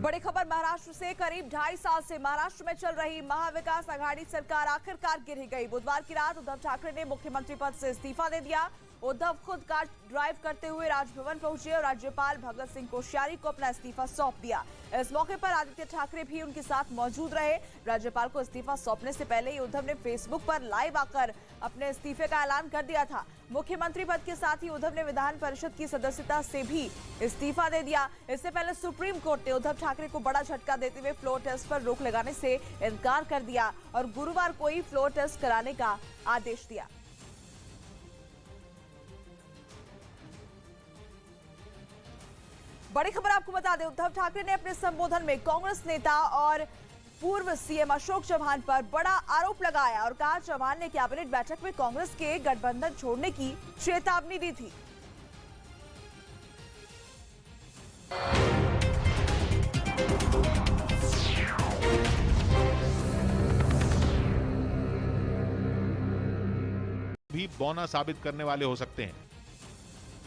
बड़ी खबर महाराष्ट्र से। करीब 2.5 साल से महाराष्ट्र में चल रही महाविकास आघाड़ी सरकार आखिरकार गिर गई। बुधवार की रात उद्धव ठाकरे ने मुख्यमंत्री पद से इस्तीफा दे दिया। उद्धव खुद कार ड्राइव करते हुए राजभवन पहुंचे और राज्यपाल भगत सिंह कोश्यारी को अपना इस्तीफा सौंप दिया। इस मौके पर आदित्य ठाकरे भी उनके साथ मौजूद रहे। राज्यपाल को इस्तीफा सौंपने से पहले ही उद्धव ने फेसबुक पर लाइव आकर अपने इस्तीफे का ऐलान कर दिया था। मुख्यमंत्री पद के साथ ही उद्धव ने विधान परिषद की सदस्यता से भी इस्तीफा दे दिया। इससे पहले सुप्रीम कोर्ट ने उद्धव ठाकरे को बड़ा झटका देते हुए फ्लोर टेस्ट पर रोक लगाने से इनकार कर दिया और गुरुवार को ही फ्लोर टेस्ट कराने का आदेश दिया। बड़ी खबर आपको बता दें, उद्धव ठाकरे ने अपने संबोधन में कांग्रेस नेता और पूर्व सीएम अशोक चौहान पर बड़ा आरोप लगाया और कहा चौहान ने कैबिनेट बैठक में कांग्रेस के गठबंधन छोड़ने की चेतावनी दी थी। भी बौना साबित करने वाले हो सकते हैं,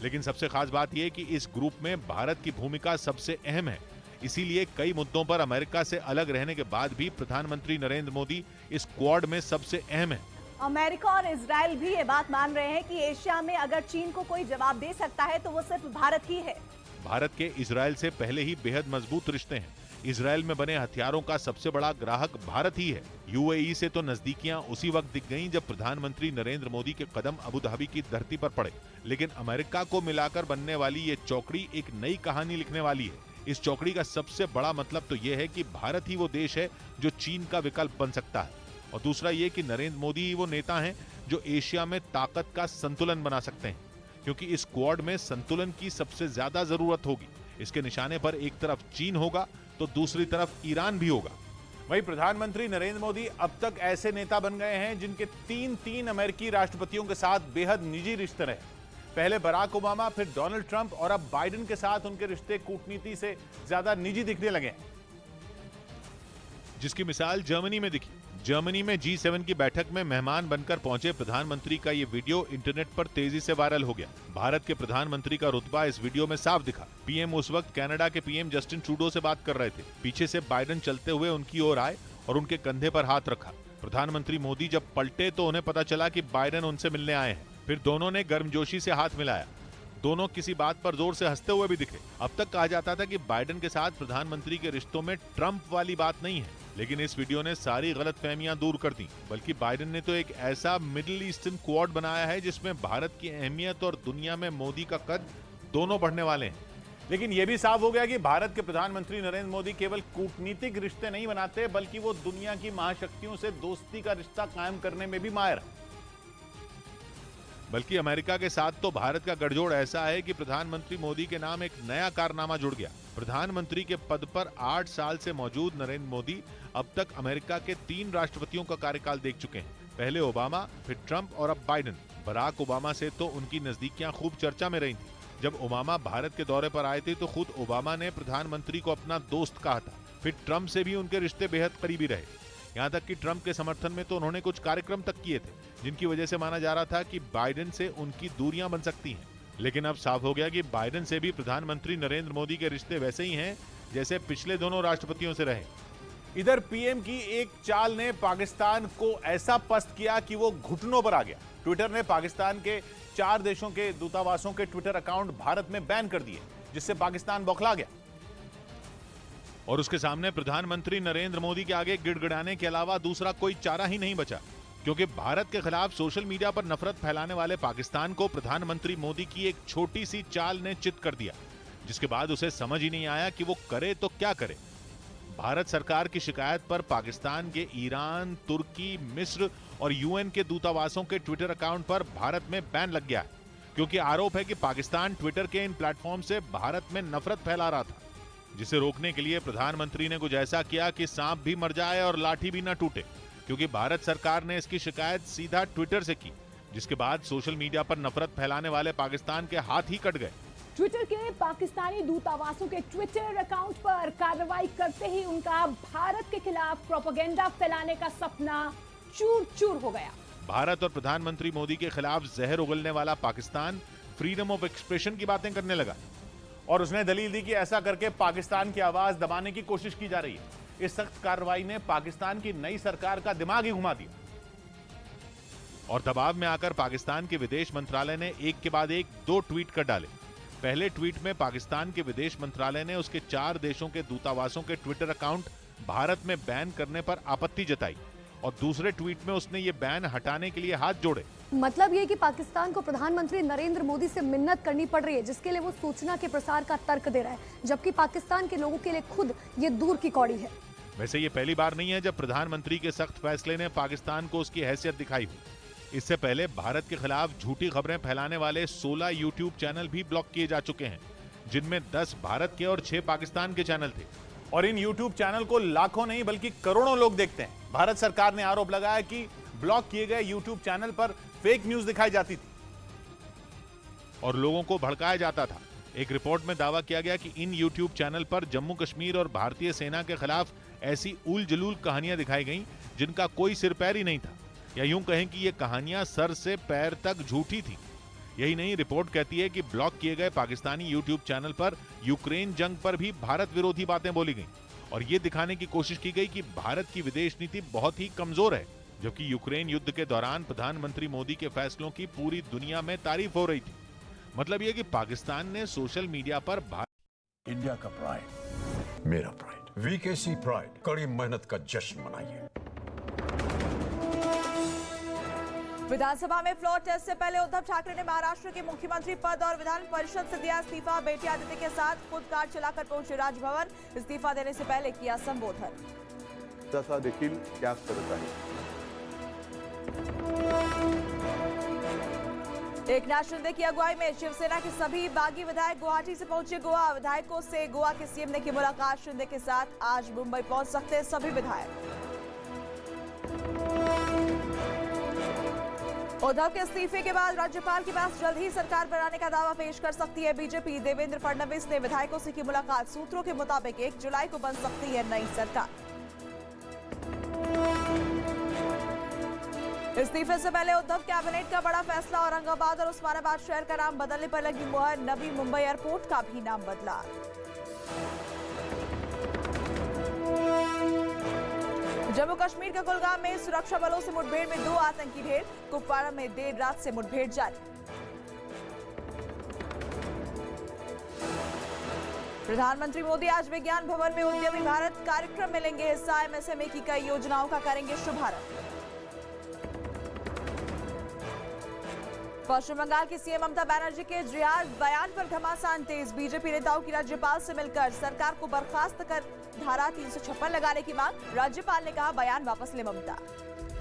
लेकिन सबसे खास बात यह कि इस ग्रुप में भारत की भूमिका सबसे अहम है। इसीलिए कई मुद्दों पर अमेरिका से अलग रहने के बाद भी प्रधानमंत्री नरेंद्र मोदी इस क्वाड में सबसे अहम है। अमेरिका और इजराइल भी ये बात मान रहे हैं कि एशिया में अगर चीन को कोई जवाब दे सकता है तो वो सिर्फ भारत ही है। भारत के इजराइल से पहले ही बेहद मजबूत रिश्ते हैं। इजराइल में बने हथियारों का सबसे बड़ा ग्राहक भारत ही है। यूएई से तो नजदीकियां उसी वक्त दिख गईं जब प्रधानमंत्री नरेंद्र मोदी के कदम अबू धाबी की धरती पर पड़े। लेकिन अमेरिका को मिलाकर बनने वाली ये चौकड़ी एक नई कहानी लिखने वाली है। इस चौकड़ी का सबसे बड़ा मतलब तो ये है कि भारत ही वो देश है जो चीन का विकल्प बन सकता है, और दूसरा ये कि नरेंद्र मोदी ही वो नेता हैं जो एशिया में ताकत का संतुलन बना सकते हैं, क्योंकि इस क्वाड में संतुलन की सबसे ज्यादा जरूरत होगी। इसके निशाने पर एक तरफ चीन होगा तो दूसरी तरफ ईरान भी होगा। वहीं प्रधानमंत्री नरेंद्र मोदी अब तक ऐसे नेता बन गए हैं जिनके तीन अमेरिकी राष्ट्रपतियों के साथ बेहद निजी रिश्ते रहे। पहले बराक ओबामा, फिर डोनाल्ड ट्रंप और अब बाइडेन के साथ उनके रिश्ते कूटनीति से ज्यादा निजी दिखने लगे हैं, जिसकी मिसाल जर्मनी में दिखी। जर्मनी में G7 की बैठक में मेहमान बनकर पहुंचे प्रधानमंत्री का ये वीडियो इंटरनेट पर तेजी से वायरल हो गया। भारत के प्रधानमंत्री का रुतबा इस वीडियो में साफ दिखा। पीएम उस वक्त कनाडा के पीएम जस्टिन ट्रूडो से बात कर रहे थे। पीछे से बाइडेन चलते हुए उनकी ओर आए और उनके कंधे पर हाथ रखा। प्रधानमंत्री मोदी जब पलटे तो उन्हें पता चला कि बाइडेन उनसे मिलने आए हैं। फिर दोनों ने गर्मजोशी से हाथ मिलाया। दोनों किसी बात पर जोर से हंसते हुए भी दिखे। अब तक कहा जाता था कि बाइडेन के साथ प्रधानमंत्री के रिश्तों में ट्रंप वाली बात नहीं है, लेकिन इस वीडियो ने सारी गलतफहमियां दूर कर दी। बल्कि बाइडेन ने तो एक ऐसा मिडिल ईस्टर्न क्वाड बनाया है जिसमें भारत की अहमियत और दुनिया में मोदी का कद दोनों बढ़ने वाले हैं। लेकिन यह भी साफ हो गया कि भारत के प्रधानमंत्री नरेंद्र मोदी केवल कूटनीतिक रिश्ते नहीं बनाते, बल्कि वो दुनिया की महाशक्तियों से दोस्ती का रिश्ता कायम करने में भी माहिर है। बल्कि अमेरिका के साथ तो भारत का गठजोड़ ऐसा है कि प्रधानमंत्री मोदी के नाम एक नया कारनामा जुड़ गया। प्रधानमंत्री के पद पर 8 साल से मौजूद नरेंद्र मोदी अब तक अमेरिका के 3 राष्ट्रपतियों का कार्यकाल देख चुके हैं। पहले ओबामा, फिर ट्रंप और अब बाइडेन। बराक ओबामा से तो उनकी नजदीकियां खूब चर्चा में रही थी। जब ओबामा भारत के दौरे पर आए थे तो खुद ओबामा ने प्रधानमंत्री को अपना दोस्त कहा था। फिर ट्रंप से भी उनके रिश्ते बेहद करीबी रहे। यहाँ तक कि ट्रंप के समर्थन में तो उन्होंने कुछ कार्यक्रम तक किए थे, जिनकी वजह से माना जा रहा था कि बाइडेन से उनकी दूरियां बन सकती हैं। लेकिन अब साफ हो गया कि बाइडेन से भी प्रधानमंत्री नरेंद्र मोदी के रिश्ते वैसे ही हैं जैसे पिछले दोनों राष्ट्रपतियों से रहे। इधर पीएम की एक चाल ने पाकिस्तान को ऐसा पस्त किया कि वो घुटनों पर आ गया। ट्विटर ने पाकिस्तान के 4 देशों के दूतावासों के ट्विटर अकाउंट भारत में बैन कर दिए, जिससे पाकिस्तान बौखला गया। और उसके सामने प्रधानमंत्री नरेंद्र मोदी के आगे गिड़गिड़ाने के अलावा दूसरा कोई चारा ही नहीं बचा, क्योंकि भारत के खिलाफ सोशल मीडिया पर नफरत फैलाने वाले पाकिस्तान को प्रधानमंत्री मोदी की एक छोटी सी चाल ने चित कर दिया, जिसके बाद उसे समझ ही नहीं आया कि वो करे तो क्या करे। भारत सरकार की शिकायत पर पाकिस्तान के ईरान, तुर्की, मिस्र और यूएन के दूतावासों के ट्विटर अकाउंट पर भारत में बैन लग गया है, क्योंकि आरोप है कि पाकिस्तान ट्विटर के इन प्लेटफॉर्म से भारत में नफरत फैला रहा था, जिसे रोकने के लिए प्रधानमंत्री ने कुछ ऐसा किया कि सांप भी मर जाए और लाठी भी न टूटे, क्योंकि भारत सरकार ने इसकी शिकायत सीधा ट्विटर से की, जिसके बाद सोशल मीडिया पर नफरत फैलाने वाले पाकिस्तान के हाथ ही कट गए। ट्विटर के पाकिस्तानी दूतावासों के ट्विटर अकाउंट पर कार्रवाई करते ही उनका भारत के खिलाफ प्रोपेगेंडा फैलाने का सपना चूर-चूर हो गया। भारत और प्रधानमंत्री मोदी के खिलाफ जहर उगलने वाला पाकिस्तान फ्रीडम ऑफ एक्सप्रेशन की बातें करने लगा और उसने दलील दी कि ऐसा करके पाकिस्तान की आवाज दबाने की कोशिश की जा रही है। इस सख्त कार्रवाई ने पाकिस्तान की नई सरकार का दिमाग ही घुमा दिया। और दबाव में आकर पाकिस्तान के विदेश मंत्रालय ने एक के बाद एक 2 ट्वीट कर डाले। पहले ट्वीट में पाकिस्तान के विदेश मंत्रालय ने उसके 4 देशों के दूतावासों के ट्विटर अकाउंट भारत में बैन करने पर आपत्ति जताई और दूसरे ट्वीट में उसने ये बैन हटाने के लिए हाथ जोड़े। मतलब ये कि पाकिस्तान को प्रधानमंत्री नरेंद्र मोदी से मिन्नत करनी पड़ रही है, जिसके लिए वो सूचना के प्रसार का तर्क दे रहा है, जबकि पाकिस्तान के लोगों के लिए खुद ये दूर की कौड़ी है। वैसे ये पहली बार नहीं है जब प्रधानमंत्री के सख्त फैसले ने पाकिस्तान को उसकी हैसियत दिखाई हुई। इससे पहले भारत के खिलाफ झूठी खबरें फैलाने वाले 16 यूट्यूब चैनल भी ब्लॉक किए जा चुके हैं, जिनमें 10 भारत के और 6 पाकिस्तान के चैनल थे। और इन यूट्यूब चैनल को लाखों नहीं बल्कि करोड़ों लोग देखते हैं। भारत सरकार ने आरोप लगाया कि ब्लॉक किए गए यूट्यूब चैनल पर फेक न्यूज दिखाई जाती थी और लोगों को भड़काया जाता था। एक रिपोर्ट में दावा किया गया कि इन यूट्यूब चैनल पर जम्मू कश्मीर और भारतीय सेना के खिलाफ ऐसी उल जलूल कहानियां दिखाई गईं जिनका कोई सिर पैर ही नहीं था, या यूं कहें कि ये कहानियां सर से पैर तक झूठी थी। यही नहीं, रिपोर्ट कहती है कि ब्लॉक किए गए पाकिस्तानी यूट्यूब चैनल पर यूक्रेन जंग पर भी भारत विरोधी बातें बोली गईं और ये दिखाने की कोशिश की गई कि भारत की विदेश नीति बहुत ही कमजोर है, जबकि यूक्रेन युद्ध के दौरान प्रधानमंत्री मोदी के फैसलों की पूरी दुनिया में तारीफ हो रही थी। मतलब यह कि पाकिस्तान ने सोशल मीडिया पर इंडिया का प्राइड, मेरा प्राइड, वीकेसी प्राइड, कड़ी मेहनत का जश्न मनाइए। विधानसभा में फ्लोर टेस्ट से पहले उद्धव ठाकरे ने महाराष्ट्र के मुख्यमंत्री पद और विधान परिषद से दिया इस्तीफा। बेटी आदित्य के साथ खुद कार चलाकर पहुंचे राजभवन। इस्तीफा देने से पहले किया संबोधन। तसा देखील त्याग करत आहे। एकनाथ शिंदे की अगुवाई में शिवसेना के सभी बागी विधायक गुवाहाटी से पहुंचे गोवा। विधायकों से गोवा के सीएम ने की मुलाकात। शिंदे के साथ आज मुंबई पहुंच सकते हैं सभी विधायक। उद्धव के इस्तीफे के बाद राज्यपाल के पास जल्द ही सरकार बनाने का दावा पेश कर सकती है बीजेपी। देवेंद्र फडणवीस ने विधायकों से की मुलाकात। सूत्रों के मुताबिक 1 जुलाई को बन सकती है नई सरकार। इस्तीफे से पहले उद्धव कैबिनेट का बड़ा फैसला। औरंगाबाद और उस्मानाबाद शहर का नाम बदलने पर लगी मुहर। नवी मुंबई एयरपोर्ट का भी नाम बदला। जम्मू कश्मीर के कुलगाम में सुरक्षा बलों से मुठभेड़ में 2 आतंकी ढेर। कुपवाड़ा में देर रात से मुठभेड़ जारी। प्रधानमंत्री मोदी आज विज्ञान भवन में उद्यमी भारत कार्यक्रम में लेंगे हिस्सा। एमएसएमई की कई योजनाओं का करेंगे शुभारंभ। पश्चिम बंगाल की सीएम ममता बनर्जी के जिहाद बयान पर घमासान तेज। बीजेपी नेताओं की राज्यपाल से मिलकर सरकार को बर्खास्त कर धारा 356 लगाने की मांग। राज्यपाल ने कहा बयान वापस ले ममता।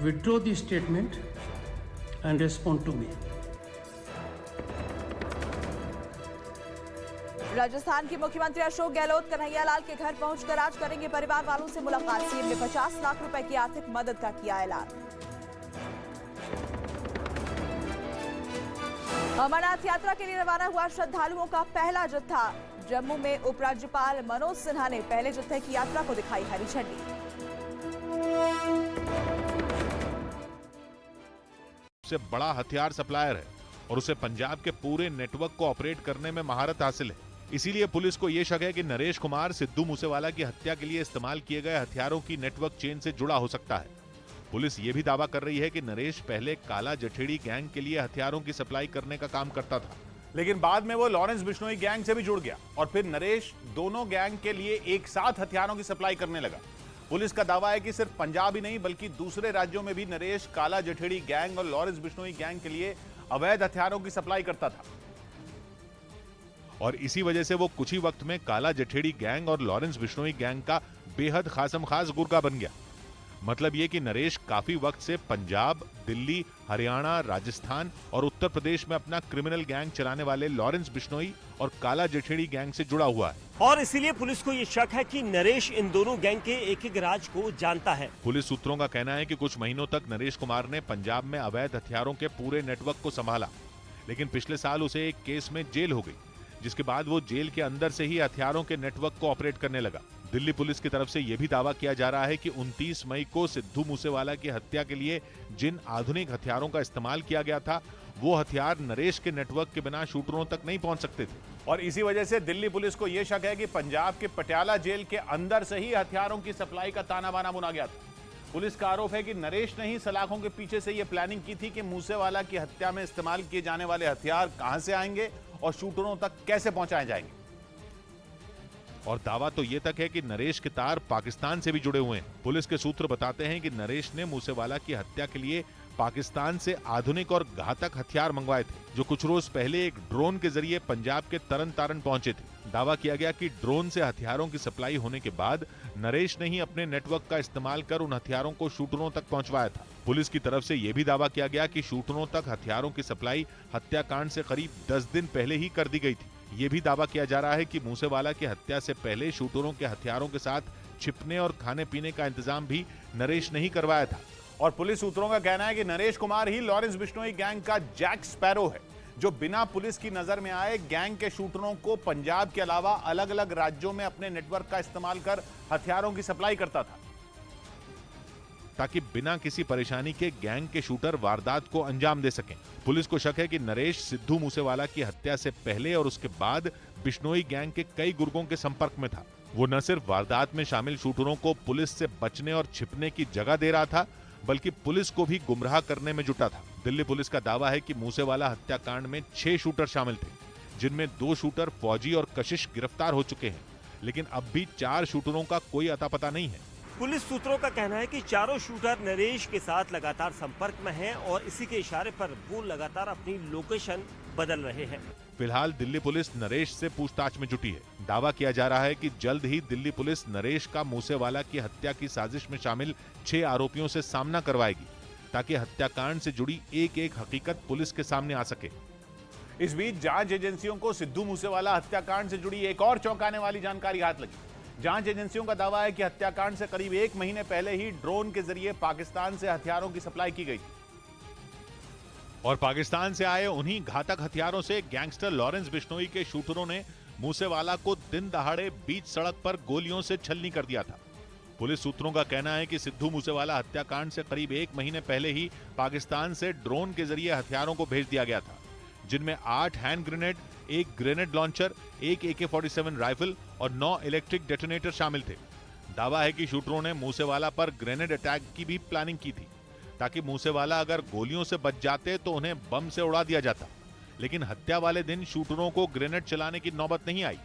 Withdraw the statement and respond to me. Rajasthan के मुख्यमंत्री अशोक गहलोत कन्हैयालाल के घर पहुंचकर आज करेंगे परिवार वालों से मुलाकात। सीएम ने 50 लाख रुपए की आर्थिक मदद का किया ऐलान। अमरनाथ यात्रा के लिए रवाना हुआ श्रद्धालुओं का पहला जत्था। जम्मू में उपराज्यपाल मनोज सिन्हा ने पहले जत्थे की यात्रा को दिखाई हरी झंडी। से बड़ा हथियार सप्लायर है और उसे पंजाब के पूरे नेटवर्क को ऑपरेट करने में महारत हासिल है। इसीलिए पुलिस को यह शक है कि नरेश कुमार सिद्धू मूसेवाला की हत्या के लिए इस्तेमाल किए गए हथियारों की नेटवर्क चेन से जुड़ा हो सकता है। पुलिस ये भी दावा कर रही है कि नरेश पहले काला जठेड़ी गैंग के लिए हथियारों की सप्लाई करने का काम करता था, लेकिन बाद में वो लॉरेंस बिश्नोई गैंग से भी जुड़ गया और फिर नरेश दोनों गैंग के लिए एक साथ हथियारों की सप्लाई करने लगा। पुलिस का दावा है कि सिर्फ पंजाब ही नहीं बल्कि दूसरे राज्यों में भी नरेश काला जठेड़ी गैंग और लॉरेंस बिश्नोई गैंग के लिए अवैध हथियारों की सप्लाई करता था और इसी वजह से वो कुछ ही वक्त में काला जठेड़ी गैंग और लॉरेंस बिश्नोई गैंग का बेहद खासम खास गुर्गा बन गया। मतलब ये कि नरेश काफी वक्त से पंजाब, दिल्ली, हरियाणा, राजस्थान और उत्तर प्रदेश में अपना क्रिमिनल गैंग चलाने वाले लॉरेंस बिश्नोई और काला जठेड़ी गैंग से जुड़ा हुआ है और इसीलिए पुलिस को ये शक है कि नरेश इन दोनों गैंग के एक राज को जानता है। पुलिस सूत्रों का कहना है कि कुछ महीनों तक नरेश कुमार ने पंजाब में अवैध हथियारों के पूरे नेटवर्क को संभाला, लेकिन पिछले साल उसे एक केस में जेल हो गई, जिसके बाद वो जेल के अंदर से ही हथियारों के नेटवर्क को ऑपरेट करने लगा। दिल्ली पुलिस की तरफ से यह भी दावा किया जा रहा है कि 29 मई को सिद्धू मूसेवाला की हत्या के लिए जिन आधुनिक हथियारों का इस्तेमाल किया गया था, वो हथियार नरेश के नेटवर्क के बिना शूटरों तक नहीं पहुंच सकते थे। और इसी वजह से दिल्ली पुलिस को यह शक है कि पंजाब के पटियाला जेल के अंदर से ही हथियारों की सप्लाई का ताना बाना बुना गया था। पुलिस का आरोप है कि नरेश ने ही सलाखों के पीछे से यह प्लानिंग की थी कि मूसेवाला की हत्या में इस्तेमाल किए जाने वाले हथियार कहां से आएंगे और शूटरों तक कैसे पहुंचाए जाएंगे। और दावा तो ये तक है कि नरेश के तार पाकिस्तान से भी जुड़े हुए हैं। पुलिस के सूत्र बताते हैं कि नरेश ने मूसेवाला की हत्या के लिए पाकिस्तान से आधुनिक और घातक हथियार मंगवाए थे, जो कुछ रोज पहले एक ड्रोन के जरिए पंजाब के तरन तारण पहुंचे थे। दावा किया गया कि ड्रोन से हथियारों की सप्लाई होने के बाद नरेश ने ही अपने नेटवर्क का इस्तेमाल कर उन हथियारों को शूटरों तक पहुंचवाया था। पुलिस की तरफ से यह भी दावा किया गया कि शूटरों तक हथियारों की सप्लाई हत्याकांड से करीब 10 दिन पहले ही कर दी गई थी। ये भी दावा किया जा रहा है कि मूसेवाला की हत्या से पहले शूटरों के हथियारों के साथ छिपने और खाने पीने का इंतजाम भी नरेश ने ही करवाया था। और पुलिस सूत्रों का कहना है कि नरेश कुमार ही लॉरेंस बिश्नोई गैंग का जैक स्पैरो है, जो बिना पुलिस की नजर में आए गैंग के शूटरों को पंजाब के अलावा अलग अलग राज्यों में अपने नेटवर्क का इस्तेमाल कर हथियारों की सप्लाई करता था, ताकि बिना किसी परेशानी के गैंग के शूटर वारदात को अंजाम दे सकें। पुलिस को शक है कि नरेश सिद्धू मूसेवाला की हत्या से पहले और उसके बाद बिश्नोई गैंग के कई गुर्गों के संपर्क में था। वो न सिर्फ वारदात में शामिल शूटरों को पुलिस से बचने और छिपने की जगह दे रहा था, बल्कि पुलिस को भी गुमराह करने में जुटा था। दिल्ली पुलिस का दावा है कि मूसेवाला हत्याकांड में 6 शूटर शामिल थे, जिनमें 2 शूटर फौजी और कशिश गिरफ्तार हो चुके हैं, लेकिन अब भी 4 शूटरों का कोई अता पता नहीं है। पुलिस सूत्रों का कहना है कि चारों शूटर नरेश के साथ लगातार संपर्क में हैं और इसी के इशारे पर वो लगातार अपनी लोकेशन बदल रहे हैं। फिलहाल दिल्ली पुलिस नरेश से पूछताछ में जुटी है। दावा किया जा रहा है कि जल्द ही दिल्ली पुलिस नरेश का मूसेवाला की हत्या की साजिश में शामिल 6 आरोपियों से सामना करवाएगी, ताकि हत्याकांड से जुड़ी एक-एक हकीकत पुलिस के सामने आ सके। इस बीच जांच एजेंसियों को सिद्धू मूसेवाला हत्याकांड से जुड़ी एक और चौंकाने वाली जानकारी हाथ लगी। जांच एजेंसियों का दावा है कि हत्याकांड से करीब 1 महीने पहले ही ड्रोन के जरिए पाकिस्तान से हथियारों की सप्लाई की गई थी। और पाकिस्तान से आए उन्हीं घातक हथियारों से गैंगस्टर लॉरेंस बिश्नोई के शूटरों ने मूसेवाला को दिन दहाड़े बीच सड़क पर गोलियों से छलनी कर दिया था। पुलिस सूत्रों का कहना है कि सिद्धू मूसेवाला हत्याकांड से करीब 1 महीने पहले ही पाकिस्तान से ड्रोन के जरिए हथियारों को भेज दिया गया था, जिनमें 8 hand grenade, 1 grenade launcher, 1 AK-47 rifle और 9 इलेक्ट्रिक डेटोनेटर शामिल थे। दावा है कि शूटरों ने मूसेवाला पर ग्रेनेड अटैक की भी प्लानिंग की थी, ताकि मूसेवाला अगर गोलियों से बच जाते तो उन्हें बम से उड़ा दिया जाता। लेकिन हत्या वाले दिन शूटरों को ग्रेनेड चलाने की नौबत नहीं आई।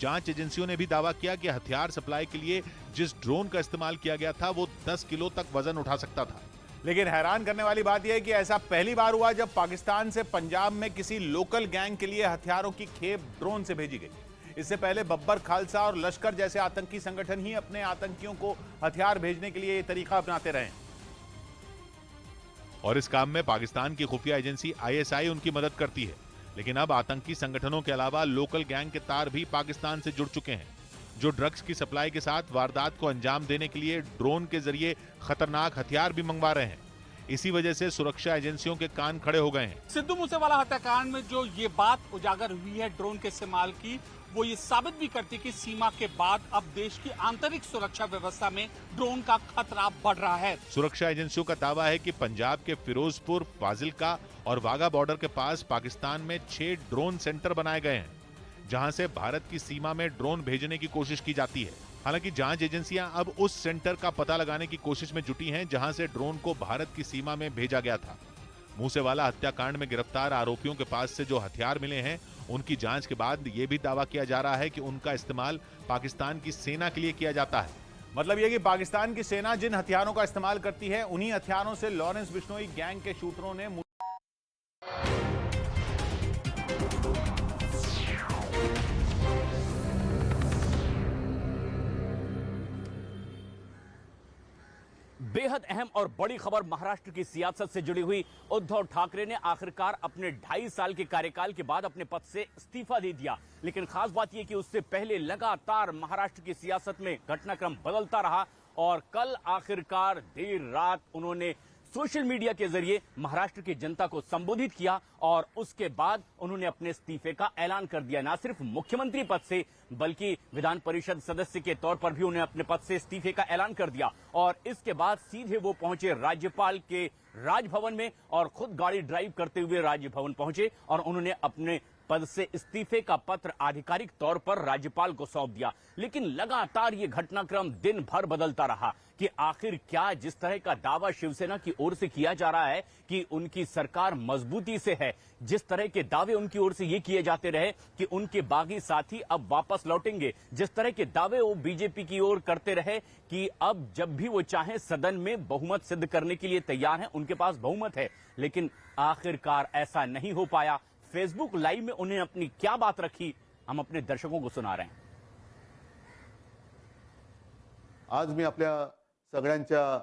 जांच एजेंसियों ने भी दावा किया कि हथियार सप्लाई के लिए जिस ड्रोन का इस्तेमाल किया गया था, वो 10 किलो तक वजन उठा सकता था। लेकिन हैरान करने वाली बात यह है कि ऐसा पहली बार हुआ जब पाकिस्तान से पंजाब में किसी लोकल गैंग के लिए हथियारों की खेप ड्रोन से भेजी गई। इससे पहले बब्बर खालसा और लश्कर जैसे आतंकी संगठन ही अपने आतंकियों को हथियार भेजने के लिए यह तरीका अपनाते रहे। और इस काम में पाकिस्तान की खुफिया एजेंसी ISI उनकी मदद करती है। लेकिन अब आतंकी संगठनों के अलावा लोकल गैंग के तार भी पाकिस्तान से जुड़ चुके हैं, जो ड्रग्स की सप्लाई के साथ वारदात को अंजाम देने के लिए ड्रोन के जरिए खतरनाक हथियार भी मंगवा रहे हैं। इसी वजह से सुरक्षा एजेंसियों के कान खड़े हो गए हैं। सिद्धू मूसेवाला हत्याकांड में जो ये बात उजागर हुई है ड्रोन के इस्तेमाल की, वो ये साबित भी करती कि सीमा के बाद अब देश की आंतरिक सुरक्षा व्यवस्था में ड्रोन का खतरा बढ़ रहा है। सुरक्षा एजेंसियों का दावा है कि पंजाब के फिरोजपुर, फाजिलका और वाघा बॉर्डर के पास पाकिस्तान में 6 ड्रोन सेंटर बनाए गए हैं, जहां से भारत की सीमा में ड्रोन भेजने की कोशिश की जाती है। हालांकि जांच एजेंसियां अब उस सेंटर का पता लगाने की कोशिश में जुटी हैं, जहां से ड्रोन को भारत की सीमा में भेजा गया था। मूसेवाला हत्याकांड में गिरफ्तार आरोपियों के पास से जो हथियार मिले हैं, उनकी जांच के बाद यह भी दावा किया जा रहा है कि उनका इस्तेमाल पाकिस्तान की सेना के लिए किया जाता है। मतलब यह कि पाकिस्तान की सेना जिन हथियारों का इस्तेमाल करती है, उन्हीं हथियारों से लॉरेंस बिश्नोई गैंग के शूटरों ने बेहद अहम और बड़ी खबर महाराष्ट्र की सियासत से जुड़ी हुई। उद्धव ठाकरे ने आखिरकार अपने 2.5 साल के कार्यकाल के बाद अपने पद से इस्तीफा दे दिया। लेकिन खास बात यह कि उससे पहले लगातार महाराष्ट्र की सियासत में घटनाक्रम बदलता रहा और कल आखिरकार देर रात उन्होंने सोशल मीडिया के जरिए महाराष्ट्र की जनता को संबोधित किया और उसके बाद उन्होंने अपने इस्तीफे का ऐलान कर दिया। न सिर्फ मुख्यमंत्री पद से बल्कि विधान परिषद सदस्य के तौर पर भी उन्हें अपने पद से इस्तीफे का ऐलान कर दिया और इसके बाद सीधे वो पहुंचे राज्यपाल के राजभवन में और खुद गाड़ी ड्राइव करते हुए राजभवन पहुंचे और उन्होंने अपने पद से इस्तीफे का पत्र आधिकारिक तौर पर राज्यपाल को सौंप दिया। लेकिन लगातार ये घटनाक्रम दिन भर बदलता रहा कि आखिर क्या जिस तरह का दावा शिवसेना की ओर से किया जा रहा है कि उनकी सरकार मजबूती से है, जिस तरह के दावे उनकी ओर से ये किए जाते रहे कि उनके बागी साथी अब वापस लौटेंगे, जिस तरह के दावे वो बीजेपी की ओर करते रहे कि अब जब भी वो चाहें सदन में बहुमत सिद्ध करने के लिए तैयार हैं, उनके पास बहुमत है, लेकिन आखिरकार ऐसा नहीं हो पाया। फेसबुक लाइव में उन्हें अपनी क्या बात रखी, हम अपने दर्शकों को सुना रहे हैं। आज मी आपल्या सगळ्यांच्या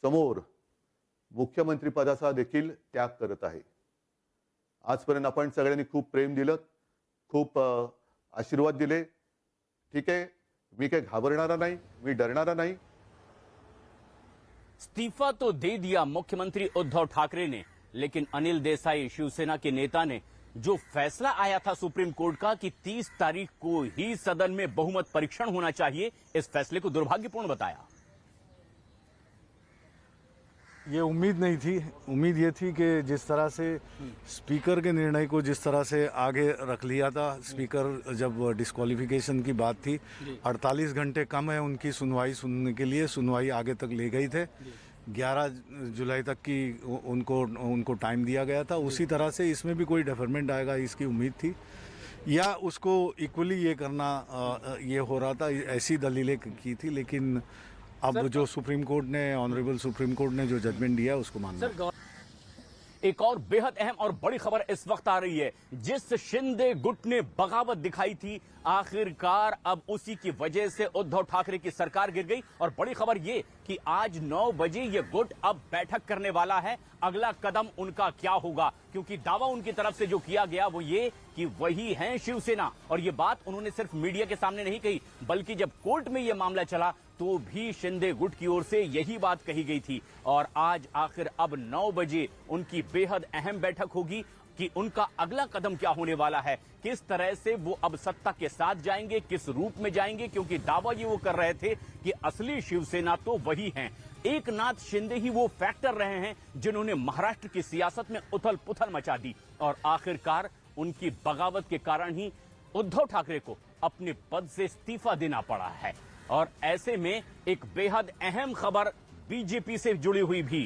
समोर मुख्यमंत्री पदाचा देखील त्याग करत आहे। आजपर्यंत आपण सगळ्यांनी खूप प्रेम दिलं, खूप आशीर्वाद दिले। ठीक आहे, मी काही घाबरणारा नाही, मी डरणारा नाही। इस्तीफा तो दे दिया मुख्यमंत्री उद्धव ठाकरे ने, लेकिन अनिल देसाई शिवसेना के नेता ने जो फैसला आया था सुप्रीम कोर्ट का कि 30 तारीख को ही सदन में बहुमत परीक्षण होना चाहिए, इस फैसले को दुर्भाग्यपूर्ण बताया। ये उम्मीद नहीं थी। उम्मीद ये थी कि जिस तरह से स्पीकर के निर्णय को जिस तरह से आगे रख लिया था, स्पीकर जब डिस्क्वालिफिकेशन की बात थी, 48 घंटे कम है उनकी सुनवाई सुनने के लिए, सुनवाई आगे तक ले गई थे। 11 जुलाई तक की उनको टाइम दिया गया था। उसी तरह से इसमें भी कोई डेफरमेंट आएगा इसकी उम्मीद थी, या उसको इक्वली ये करना ये हो रहा था, ऐसी दलीलें की थी। लेकिन अब जो सुप्रीम कोर्ट ने, ऑनरेबल सुप्रीम कोर्ट ने जो जजमेंट दिया उसको मानना। एक और बेहद अहम और बड़ी खबर इस वक्त आ रही है। जिस शिंदे गुट ने बगावत दिखाई थी, आखिरकार अब उसी की वजह से उद्धव ठाकरे की सरकार गिर गई। और बड़ी खबर ये कि आज 9 बजे ये गुट अब बैठक करने वाला है। अगला कदम उनका क्या होगा, क्योंकि दावा उनकी तरफ से जो किया गया वो ये कि वही हैं शिवसेना। और ये बात उन्होंने सिर्फ मीडिया के सामने नहीं कही, बल्कि जब कोर्ट में ये मामला चला तो भी शिंदे गुट की ओर से यही बात कही गई थी। और आज आखिर अब 9 बजे उनकी बेहद अहम बैठक होगी कि उनका अगला कदम क्या होने वाला है, किस तरह से वो अब सत्ता के साथ जाएंगे, किस रूप में जाएंगे, क्योंकि दावा ये वो कर रहे थे कि असली शिवसेना तो वही हैं। एकनाथ शिंदे ही वो फैक्टर रहे हैं जिन्होंने महाराष्ट्र की सियासत में उथल पुथल मचा दी और आखिरकार उनकी बगावत के कारण ही उद्धव ठाकरे को अपने पद से इस्तीफा देना पड़ा है। और ऐसे में एक बेहद अहम खबर बीजेपी से जुड़ी हुई भी,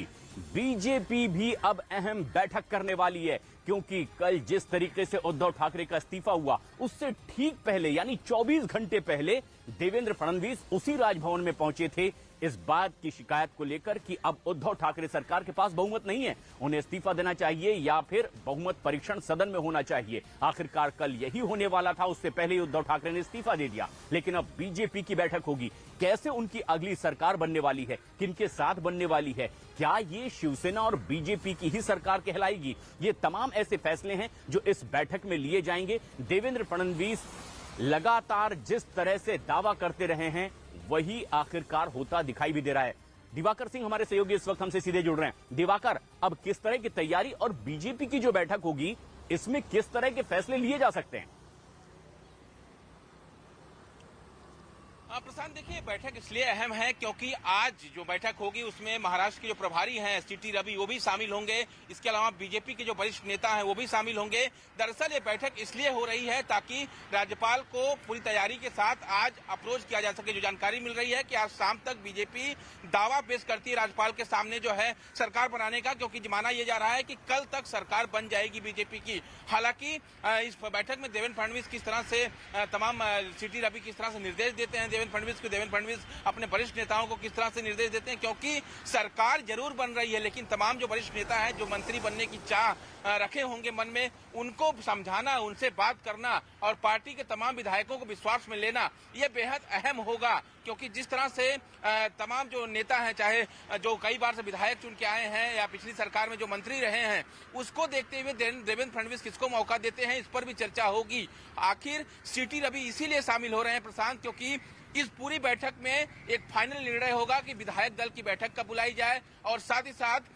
बीजेपी भी अब अहम बैठक करने वाली है, क्योंकि कल जिस तरीके से उद्धव ठाकरे का इस्तीफा हुआ उससे ठीक पहले यानी 24 घंटे पहले देवेंद्र फडणवीस उसी राजभवन में पहुंचे थे इस बात की शिकायत को लेकर कि अब उद्धव ठाकरे सरकार के पास बहुमत नहीं है, उन्हें इस्तीफा देना चाहिए या फिर बहुमत परीक्षण सदन में होना चाहिए। आखिरकार कल यही होने वाला था, उससे पहले ही उद्धव ठाकरे ने इस्तीफा दे दिया। लेकिन अब बीजेपी की बैठक होगी, कैसे उनकी अगली सरकार बनने वाली है, किनके साथ बनने वाली है, क्या ये शिवसेना और बीजेपी की ही सरकार कहलाएगी, ये तमाम ऐसे फैसले हैं जो इस बैठक में लिए जाएंगे। देवेंद्र फडणवीस लगातार जिस तरह से दावा करते रहे हैं वही आखिरकार होता दिखाई भी दे रहा है। दिवाकर सिंह हमारे सहयोगी इस वक्त हमसे सीधे जुड़ रहे हैं। दिवाकर, अब किस तरह की तैयारी और बीजेपी की जो बैठक होगी इसमें किस तरह के फैसले लिए जा सकते हैं? प्रशांत, देखिए बैठक इसलिए अहम है क्योंकि आज जो बैठक होगी उसमें महाराष्ट्र के जो प्रभारी हैं सीटी रवि वो भी शामिल होंगे, इसके अलावा बीजेपी के जो वरिष्ठ नेता हैं वो भी शामिल होंगे। दरअसल ये बैठक इसलिए हो रही है ताकि राज्यपाल को पूरी तैयारी के साथ आज अप्रोच किया जा सके। जो जानकारी मिल रही है कि आज शाम तक बीजेपी दावा पेश करती है राज्यपाल के सामने जो है सरकार बनाने का, क्योंकि माना यह जा रहा है कि कल तक सरकार बन जाएगी बीजेपी की। हालांकि इस बैठक में देवेंद्र फडणवीस किस तरह से तमाम सीटी रवि किस तरह से निर्देश देते हैं, देवेंद्र फडणवीस अपने वरिष्ठ नेताओं को किस तरह से निर्देश देते हैं, क्योंकि सरकार जरूर बन रही है लेकिन तमाम जो वरिष्ठ नेता हैं जो मंत्री बनने की चाह रखे होंगे मन में, उनको समझाना, उनसे बात करना और पार्टी के तमाम विधायकों को विश्वास में लेना यह बेहद अहम होगा। क्योंकि जिस तरह से तमाम जो नेता हैं, चाहे जो कई बार से विधायक चुन के आए हैं या पिछली सरकार में जो मंत्री रहे हैं, उसको देखते हुए देवेंद्र फडणवीस किसको मौका देते हैं इस पर भी चर्चा होगी। आखिर सीटी रवि इसीलिए शामिल हो रहे हैं प्रशांत, क्योंकि इस पूरी बैठक में एक फाइनल निर्णय होगा कि विधायक दल की बैठक कब बुलाई जाए और साथ ही साथ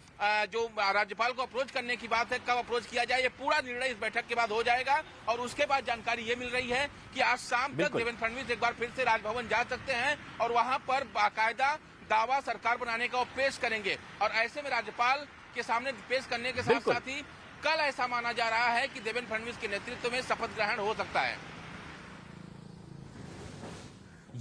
जो राज्यपाल को अप्रोच करने की बात है कब अप्रोच किया जाए, ये पूरा निर्णय इस बैठक के बाद हो जाएगा। और उसके बाद जानकारी ये मिल रही है कि आज शाम तक देवेंद्र फडणवीस एक बार फिर से राजभवन जा सकते हैं और वहां पर बाकायदा दावा सरकार बनाने का वो पेश करेंगे। और ऐसे में राज्यपाल के सामने पेश करने के साथ साथ ही कल ऐसा माना जा रहा है कि देवेंद्र फडणवीस के नेतृत्व में शपथ ग्रहण हो सकता है।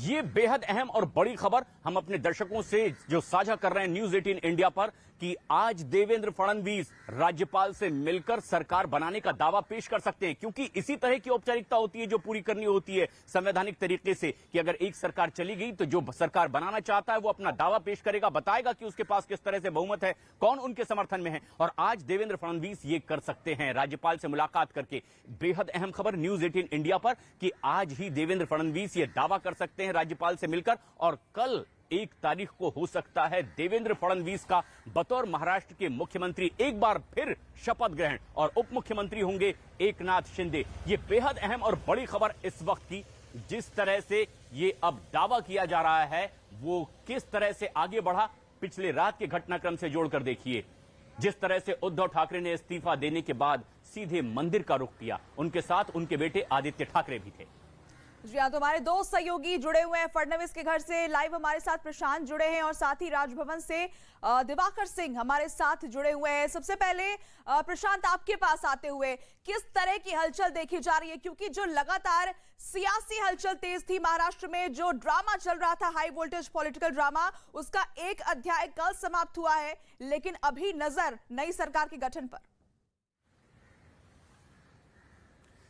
ये बेहद अहम और बड़ी खबर हम अपने दर्शकों से जो साझा कर रहे हैं न्यूज 18 इंडिया पर कि आज देवेंद्र फडणवीस राज्यपाल से मिलकर सरकार बनाने का दावा पेश कर सकते हैं, क्योंकि इसी तरह की औपचारिकता होती है जो पूरी करनी होती है संवैधानिक तरीके से कि अगर एक सरकार चली गई तो जो सरकार बनाना चाहता है वो अपना दावा पेश करेगा, बताएगा कि उसके पास किस तरह से बहुमत है, कौन उनके समर्थन में है। और आज देवेंद्र फडणवीस ये कर सकते हैं राज्यपाल से मुलाकात करके। बेहद अहम खबर न्यूज 18 इंडिया पर कि आज ही देवेंद्र फडणवीस ये दावा कर सकते हैं राज्यपाल से मिलकर और कल 1 तारीख को हो सकता है देवेंद्र फडणवीस का बतौर महाराष्ट्र के मुख्यमंत्री एक बार फिर शपथ ग्रहण और उप मुख्यमंत्री होंगे एकनाथ शिंदे। ये बेहद अहम और बड़ी खबर इस वक्त की। जिस तरह से ये अब दावा किया जा रहा है वो किस तरह से आगे बढ़ा, पिछले रात के घटनाक्रम से जोड़कर देखिए। जिस तरह से उद्धव ठाकरे ने इस्तीफा देने के बाद सीधे मंदिर का रुख किया, उनके साथ उनके बेटे आदित्य ठाकरे भी थे। जी हाँ, तो हमारे 2 सहयोगी जुड़े हुए हैं फडणवीस के घर से लाइव, हमारे साथ प्रशांत जुड़े हैं और साथ ही राजभवन से दिवाकर सिंह हमारे साथ जुड़े हुए हैं। सबसे पहले प्रशांत, आपके पास आते हुए किस तरह की हलचल देखी जा रही है, क्योंकि जो लगातार सियासी हलचल तेज थी महाराष्ट्र में, जो ड्रामा चल रहा था हाई वोल्टेज पॉलिटिकल ड्रामा, उसका एक अध्याय कल समाप्त हुआ है, लेकिन अभी नजर नई सरकार के गठन पर।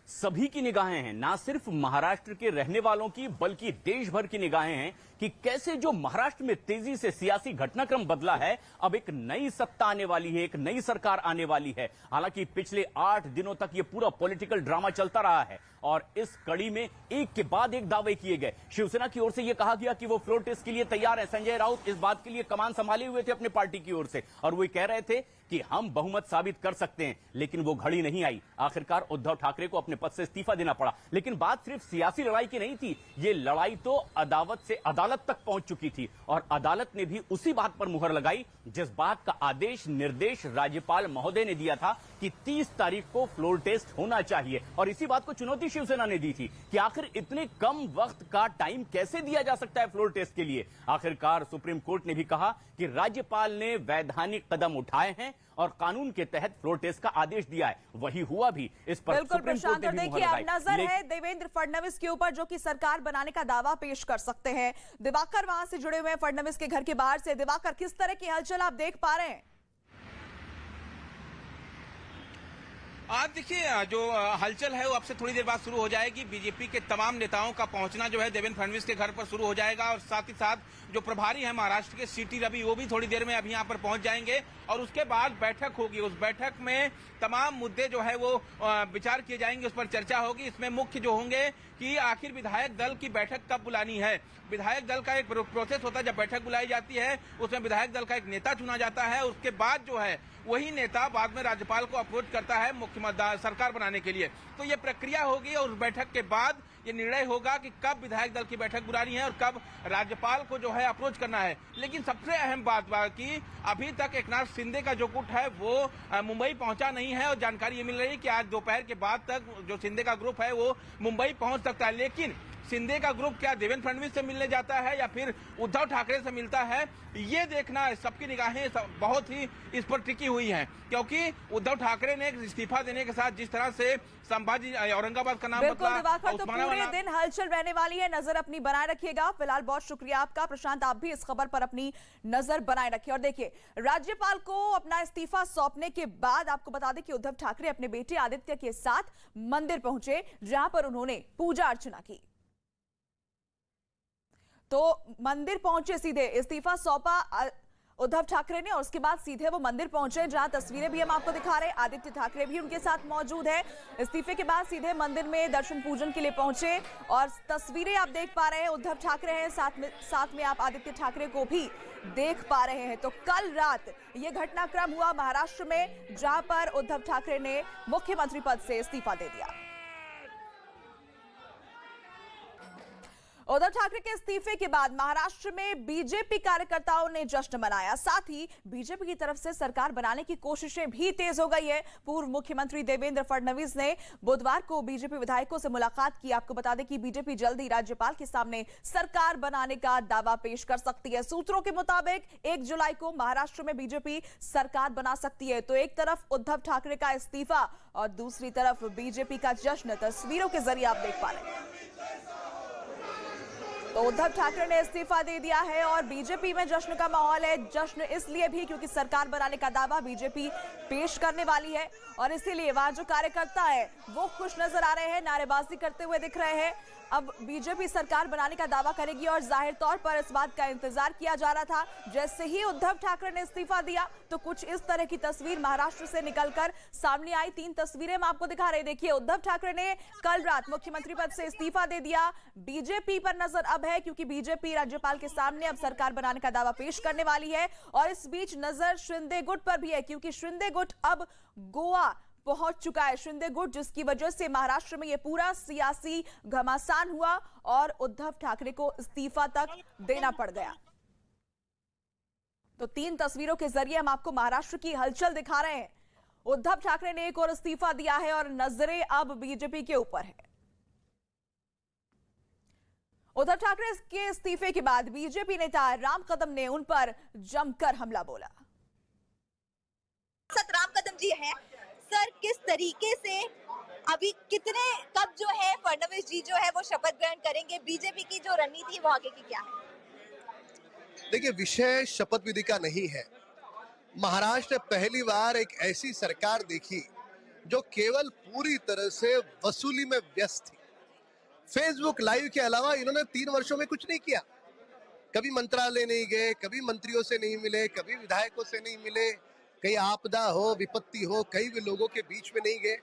सभी की निगाहें हैं, ना सिर्फ महाराष्ट्र के रहने वालों की बल्कि देश भर की निगाहें हैं कि कैसे जो महाराष्ट्र में तेजी से सियासी घटनाक्रम बदला है, अब एक नई सत्ता आने वाली है, एक नई सरकार आने वाली है। हालांकि पिछले 8 दिनों तक ये पूरा पॉलिटिकल ड्रामा चलता रहा है और इस कड़ी में एक के बाद एक दावे किए गए। शिवसेना की ओर से यह कहा गया कि वो फ्लोर टेस्ट के लिए तैयार है। संजय राउत इस बात के लिए कमान संभाले हुए थे अपने पार्टी की ओर से और वो कह रहे थे कि हम बहुमत साबित कर सकते हैं, लेकिन वो घड़ी नहीं आई। आखिरकार उद्धव ठाकरे को अपने पद से इस्तीफा देना पड़ा। लेकिन बात सिर्फ सियासी लड़ाई की नहीं थी, ये लड़ाई तो अदालत से अदालत तक पहुंच चुकी थी और अदालत ने भी उसी बात पर मुहर लगाई जिस बात का आदेश निर्देश राज्यपाल महोदय ने दिया था कि 30 तारीख को फ्लोर टेस्ट होना चाहिए। और इसी बात को चुनौती शिवसेना ने दी थी कि आखिर इतने कम वक्त का टाइम कैसे दिया जा सकता है फ्लोर टेस्ट के लिए। आखिरकार सुप्रीम कोर्ट ने भी कहा कि राज्यपाल ने वैधानिक कदम उठाए हैं और कानून के तहत फ्लोर टेस्ट का आदेश दिया है, वही हुआ भी। इस पर बिल्कुल सुप्रीम कोर्ट ने भी देखिए, मुहर अब लगाई। नजर है देवेंद्र फडणवीस के ऊपर जो कि सरकार बनाने का दावा पेश कर सकते हैं। दिवाकर वहां से जुड़े हुए हैं फडणवीस के घर के बाहर से। दिवाकर, किस तरह की हलचल आप देख पा रहे हैं? आज देखिए जो हलचल है वो अब से थोड़ी देर बाद शुरू हो जाएगी। बीजेपी के तमाम नेताओं का पहुंचना जो है देवेंद्र फडणवीस के घर पर शुरू हो जाएगा और साथ ही साथ जो प्रभारी है महाराष्ट्र के सीटी रवि वो भी थोड़ी देर में अभी यहाँ पर पहुंच जाएंगे और उसके बाद बैठक होगी। उस बैठक में तमाम मुद्दे जो है वो विचार किए जाएंगे, उस पर चर्चा होगी। इसमें मुख्य जो होंगे कि आखिर विधायक दल की बैठक कब बुलानी है। विधायक दल का एक प्रोसेस होता है, जब बैठक बुलाई जाती है उसमें विधायक दल का एक नेता चुना जाता है। उसके बाद जो है वही नेता बाद में राज्यपाल को अप्रोच करता है मुख्यमंत्री सरकार बनाने के लिए। तो ये प्रक्रिया होगी और उस बैठक के बाद ये निर्णय होगा कि कब विधायक दल की बैठक बुलानी है और कब राज्यपाल को जो है अप्रोच करना है। लेकिन सबसे अहम बात कि अभी तक एकनाथ शिंदे का जो गुट है वो मुंबई पहुंचा नहीं है और जानकारी ये मिल रही है कि आज दोपहर के बाद तक जो शिंदे का ग्रुप है वो मुंबई पहुंच सकता है। लेकिन शिंदे का ग्रुप क्या देवेंद्र फडणवीस से मिलने जाता है या फिर उद्धव ठाकरे से मिलता है, ये देखना सबकी निगाहें बहुत ही इस पर टिकी हुई हैं, क्योंकि उद्धव ठाकरे ने इस्तीफा देने के साथ जिस तरह से संभाजी औरंगाबाद का नाम बदला, तो पूरे दिन हलचल रहने वाली है। नजर अपनी बनाए रखिएगा। फिलहाल बहुत शुक्रिया आपका प्रशांत, आप भी इस खबर पर अपनी नजर बनाए रखिए। और देखिए, राज्यपाल को अपना इस्तीफा सौंपने के बाद आपको बता दें कि उद्धव ठाकरे अपने बेटे आदित्य के साथ मंदिर पहुंचे, जहां पर उन्होंने पूजा अर्चना की। तो मंदिर पहुंचे, सीधे इस्तीफा सौंपा उद्धव ठाकरे ने और उसके बाद सीधे वो मंदिर पहुंचे, जहां तस्वीरें भी हम आपको दिखा रहे हैं। आदित्य ठाकरे भी उनके साथ मौजूद है। इस्तीफे के बाद सीधे मंदिर में दर्शन पूजन के लिए पहुंचे और तस्वीरें आप देख पा रहे हैं। उद्धव ठाकरे हैं, साथ में आप आदित्य ठाकरे को भी देख पा रहे हैं। तो कल रात ये घटनाक्रम हुआ महाराष्ट्र में, जहां पर उद्धव ठाकरे ने मुख्यमंत्री पद से इस्तीफा दे दिया। उद्धव ठाकरे के इस्तीफे के बाद महाराष्ट्र में बीजेपी कार्यकर्ताओं ने जश्न मनाया। साथ ही बीजेपी की तरफ से सरकार बनाने की कोशिशें भी तेज हो गई है। पूर्व मुख्यमंत्री देवेंद्र फडणवीस ने बुधवार को बीजेपी विधायकों से मुलाकात की। आपको बता दें कि बीजेपी जल्द ही राज्यपाल के सामने सरकार बनाने का दावा पेश कर सकती है। सूत्रों के मुताबिक 1 जुलाई को महाराष्ट्र में बीजेपी सरकार बना सकती है। तो एक तरफ उद्धव ठाकरे का इस्तीफा और दूसरी तरफ बीजेपी का जश्न तस्वीरों के जरिए आप देख पा रहे हैं। तो उद्धव ठाकरे ने इस्तीफा दे दिया है और बीजेपी में जश्न का माहौल है। जश्न इसलिए भी क्योंकि सरकार बनाने का दावा बीजेपी पेश करने वाली है और इसीलिए वहां जो कार्यकर्ता है वो खुश नजर आ रहे हैं, नारेबाजी करते हुए दिख रहे हैं। अब बीजेपी सरकार बनाने का दावा करेगी और जाहिर तौर पर इस बात का इंतजार किया जा रहा था। जैसे ही उद्धव ठाकरे ने इस्तीफा दिया तो कुछ इस तरह की तस्वीर महाराष्ट्र से निकलकर सामने आई। 3 तस्वीरें हम आपको दिखा रहे हैं। देखिए, उद्धव ठाकरे ने कल रात मुख्यमंत्री पद से इस्तीफा दे दिया। बीजेपी पर नजर अब है क्योंकि बीजेपी राज्यपाल के सामने अब सरकार बनाने का दावा पेश करने वाली है। और इस बीच नजर शिंदे गुट पर भी है क्योंकि शिंदे गुट अब गोवा पहुंच चुका है। शिंदे गुट जिसकी वजह से महाराष्ट्र में यह पूरा सियासी घमासान हुआ और उद्धव ठाकरे को इस्तीफा तक देना पड़ गया। तो 3 तस्वीरों के जरिए हम आपको महाराष्ट्र की हलचल दिखा रहे हैं। उद्धव ठाकरे ने एक और इस्तीफा दिया है और नजरें अब बीजेपी के ऊपर है। उद्धव ठाकरे के इस्तीफे के बाद बीजेपी नेता राम कदम ने उन पर जमकर हमला बोला। राम कदम जी हैं सर, किस तरीके से अभी कब जो है फडणवीस जी जो है वो शपथ ग्रहण करेंगे? बीजेपी की जो रणनीति वो आगे की क्या है? देखिए, विषय शपथ विधि का नहीं है। महाराष्ट्र पहली बार एक ऐसी सरकार देखी जो केवल पूरी तरह से वसूली में व्यस्त थी। फेसबुक लाइव के अलावा इन्होंने 3 वर्षों में कुछ नहीं किया। कभी मंत्रालय नहीं गए, कभी मंत्रियों से नहीं मिले, कभी विधायकों से नहीं मिले, कहीं आपदा हो, विपत्ति हो, कई भी लोगों के बीच में नहीं गए।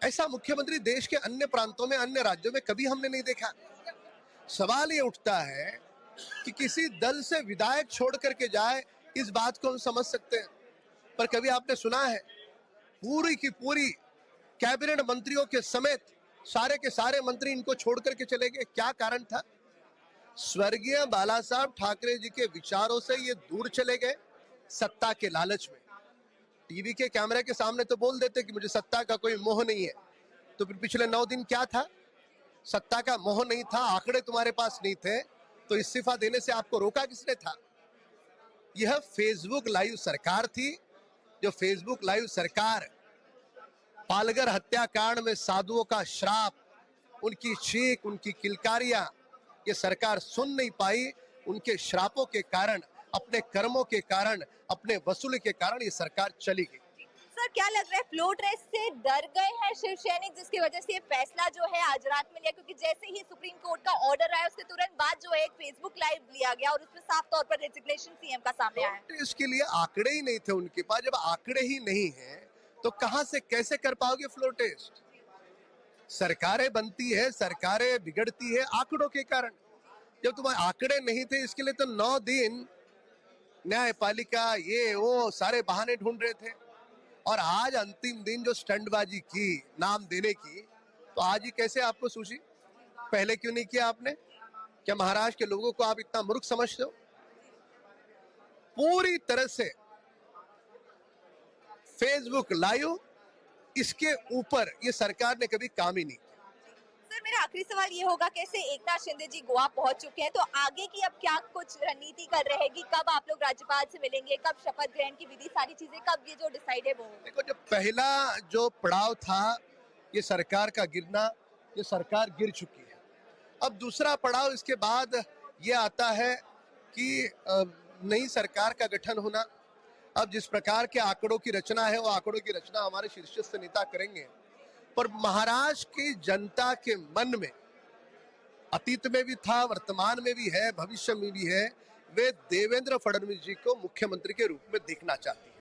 ऐसा मुख्यमंत्री देश के अन्य प्रांतों में, अन्य राज्यों में कभी हमने नहीं देखा। सवाल ये उठता है कि किसी दल से विधायक छोड़ करके जाए, इस बात को हम समझ सकते हैं, पर कभी आपने सुना है पूरी की पूरी कैबिनेट मंत्रियों के समेत सारे के सारे मंत्री इनको छोड़ करके चले गए? क्या कारण था? स्वर्गीय बाला साहब ठाकरे जी के विचारों से ये दूर चले गए सत्ता के लालच में। टीवी के कैमरे के सामने तो बोल देते कि मुझे सत्ता का कोई मोह नहीं है, तो फिर पिछले 9 दिन क्या था? सत्ता का मोह नहीं था, आंकड़े तुम्हारे पास नहीं थे, तो इस्तीफा देने से आपको रोका किसने था? यह फेसबुक लाइव सरकार थी। जो फेसबुक लाइव सरकार पालघर हत्याकांड में साधुओं का श्राप, उनकी चीख, उनकी किलकारियां ये सरकार सुन नहीं पाई। उनके श्रापों के कारण, अपने कर्मों के कारण, अपने वसूली के कारण ये सरकार चली गई। सर, क्या लग रहा है फ्लोट रेस से डर गए हैं शिव सैनिक, जिसकी वजह से ये फैसला जो है आज रात में लिया? क्योंकि जैसे ही सुप्रीम कोर्ट का ऑर्डर आया उसके तुरंत बाद जो है एक फेसबुक लाइव लिया गया और उसमें साफ तौर पर रेजिग्नेशन सीएम का सामने आया। इसके लिए आंकड़े ही नहीं थे उनके पास। जब आंकड़े ही नहीं है तो कहां से कैसे कर पाओगे फ्लो टेस्ट? सरकारें बनती है, सरकारें बिगड़ती है आंकड़ों के कारण। जब तुम्हारे आंकड़े नहीं थे, इसके लिए तो 9 दिन न्यायपालिका ये वो सारे बहाने ढूंढ रहे थे। और आज अंतिम दिन जो स्टंटबाजी की नाम देने की, तो आज ही कैसे आपको सूझी? पहले क्यों नहीं किया आपने? क्या महाराष्ट्र के लोगों को आप इतना मूर्ख समझते हो? पूरी तरह से फेसबुक लाइव, इसके ऊपर ये सरकार ने कभी काम ही नहीं किया। सर, मेरा आखिरी सवाल ये होगा, कैसे एकनाथ शिंदे जी गोवा पहुंच चुके हैं, तो आगे की अब क्या कुछ रणनीति कर रहेगी? कब आप लोग राज्यपाल से मिलेंगे? कब शपथ ग्रहण की विधि, सारी चीजें कब ये जो डिसाइड है वो? देखो, जो पहला जो पड़ाव था ये सरकार का गिरना, ये सरकार गिर चुकी है। अब दूसरा पड़ाव इसके बाद ये आता है कि नई सरकार का गठन होना। अब जिस प्रकार के आंकड़ों की रचना है, वो आंकड़ों की रचना हमारे शीर्षस्थ नेता करेंगे, पर महाराष्ट्र की जनता के मन में, अतीत में भी था, वर्तमान में भी है, भविष्य में भी है, वे देवेंद्र फडणवीस जी को मुख्यमंत्री के रूप में देखना चाहती है।